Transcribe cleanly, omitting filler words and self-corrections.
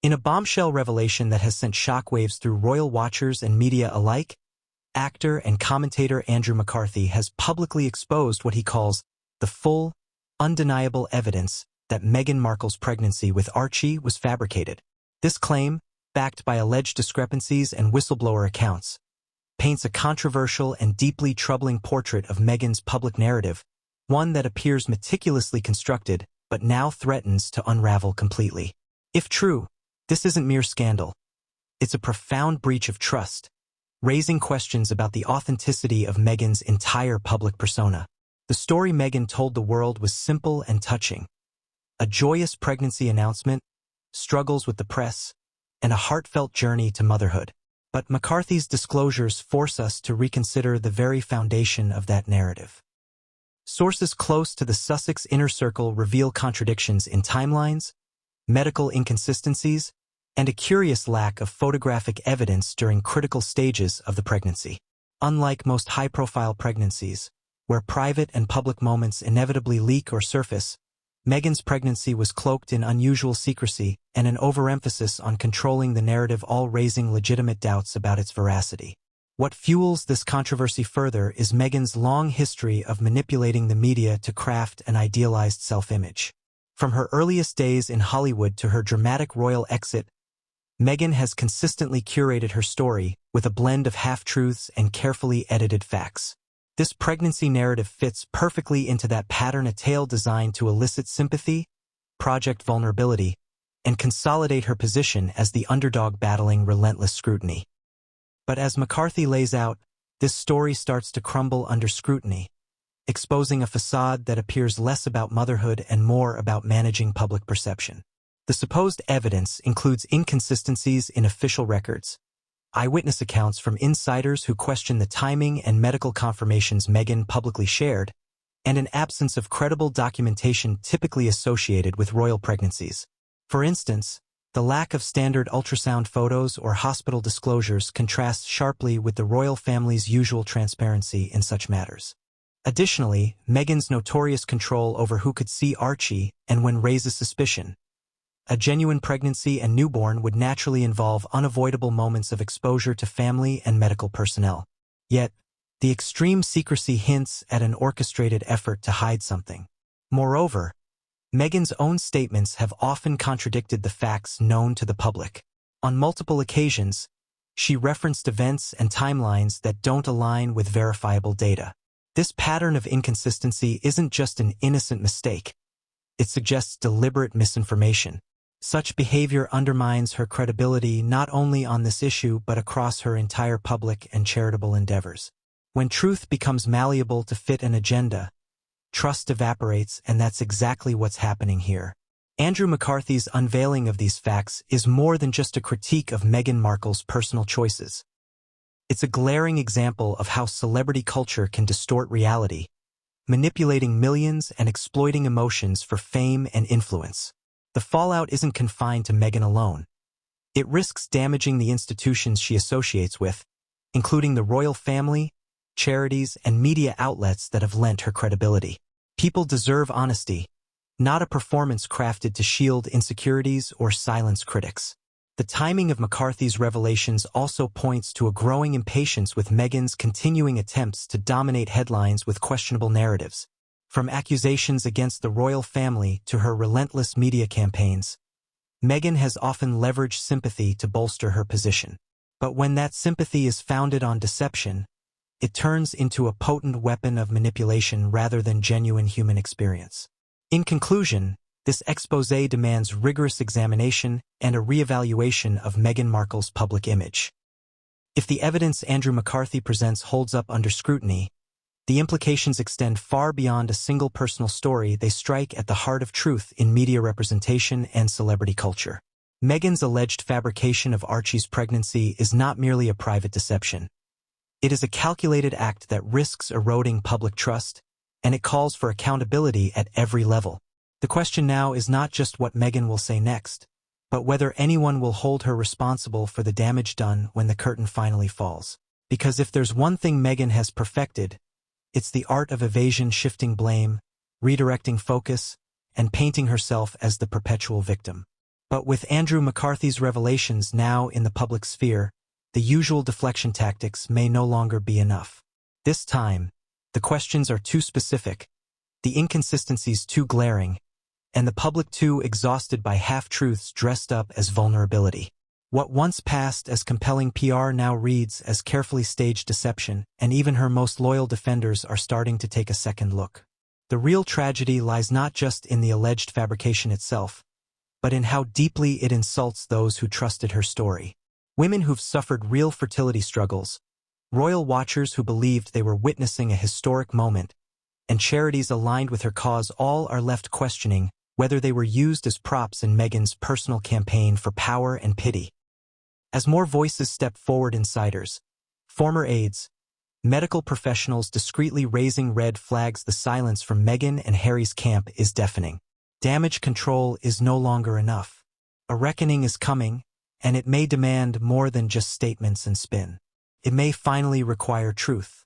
In a bombshell revelation that has sent shockwaves through royal watchers and media alike, actor and commentator Andrew McCarthy has publicly exposed what he calls the full, undeniable evidence that Meghan Markle's pregnancy with Archie was fabricated. This claim, backed by alleged discrepancies and whistleblower accounts, paints a controversial and deeply troubling portrait of Meghan's public narrative, one that appears meticulously constructed but now threatens to unravel completely. If true, this isn't mere scandal. It's a profound breach of trust, raising questions about the authenticity of Meghan's entire public persona. The story Meghan told the world was simple and touching. A joyous pregnancy announcement, struggles with the press, and a heartfelt journey to motherhood. But McCarthy's disclosures force us to reconsider the very foundation of that narrative. Sources close to the Sussex inner circle reveal contradictions in timelines, medical inconsistencies, and a curious lack of photographic evidence during critical stages of the pregnancy. Unlike most high-profile pregnancies, where private and public moments inevitably leak or surface, Meghan's pregnancy was cloaked in unusual secrecy and an overemphasis on controlling the narrative, all raising legitimate doubts about its veracity. What fuels this controversy further is Meghan's long history of manipulating the media to craft an idealized self-image. From her earliest days in Hollywood to her dramatic royal exit, Meghan has consistently curated her story with a blend of half-truths and carefully edited facts. This pregnancy narrative fits perfectly into that pattern, a tale designed to elicit sympathy, project vulnerability, and consolidate her position as the underdog battling relentless scrutiny. But as McCarthy lays out, this story starts to crumble under scrutiny, exposing a facade that appears less about motherhood and more about managing public perception. The supposed evidence includes inconsistencies in official records, eyewitness accounts from insiders who question the timing and medical confirmations Meghan publicly shared, and an absence of credible documentation typically associated with royal pregnancies. For instance, the lack of standard ultrasound photos or hospital disclosures contrasts sharply with the royal family's usual transparency in such matters. Additionally, Meghan's notorious control over who could see Archie and when raises suspicion. A genuine pregnancy and newborn would naturally involve unavoidable moments of exposure to family and medical personnel. Yet, the extreme secrecy hints at an orchestrated effort to hide something. Moreover, Meghan's own statements have often contradicted the facts known to the public. On multiple occasions, she referenced events and timelines that don't align with verifiable data. This pattern of inconsistency isn't just an innocent mistake. It suggests deliberate misinformation. Such behavior undermines her credibility not only on this issue but across her entire public and charitable endeavors. When truth becomes malleable to fit an agenda, trust evaporates, and that's exactly what's happening here. Andrew McCarthy's unveiling of these facts is more than just a critique of Meghan Markle's personal choices. It's a glaring example of how celebrity culture can distort reality, manipulating millions and exploiting emotions for fame and influence. The fallout isn't confined to Meghan alone. It risks damaging the institutions she associates with, including the royal family, charities, and media outlets that have lent her credibility. People deserve honesty, not a performance crafted to shield insecurities or silence critics. The timing of McCarthy's revelations also points to a growing impatience with Meghan's continuing attempts to dominate headlines with questionable narratives. From accusations against the royal family to her relentless media campaigns, Meghan has often leveraged sympathy to bolster her position. But when that sympathy is founded on deception, it turns into a potent weapon of manipulation rather than genuine human experience. In conclusion, this exposé demands rigorous examination and a reevaluation of Meghan Markle's public image. If the evidence Andrew McCarthy presents holds up under scrutiny, the implications extend far beyond a single personal story. They strike at the heart of truth in media representation and celebrity culture. Meghan's alleged fabrication of Archie's pregnancy is not merely a private deception. It is a calculated act that risks eroding public trust, and it calls for accountability at every level. The question now is not just what Meghan will say next, but whether anyone will hold her responsible for the damage done when the curtain finally falls. Because if there's one thing Meghan has perfected, it's the art of evasion, shifting blame, redirecting focus, and painting herself as the perpetual victim. But with Andrew McCarthy's revelations now in the public sphere, the usual deflection tactics may no longer be enough. This time, the questions are too specific, the inconsistencies too glaring, and the public too exhausted by half-truths dressed up as vulnerability. What once passed as compelling PR now reads as carefully staged deception, and even her most loyal defenders are starting to take a second look. The real tragedy lies not just in the alleged fabrication itself, but in how deeply it insults those who trusted her story. Women who've suffered real fertility struggles, royal watchers who believed they were witnessing a historic moment, and charities aligned with her cause all are left questioning whether they were used as props in Meghan's personal campaign for power and pity. As more voices step forward, insiders, former aides, medical professionals discreetly raising red flags, the silence from Meghan and Harry's camp is deafening. Damage control is no longer enough. A reckoning is coming, and it may demand more than just statements and spin. It may finally require truth.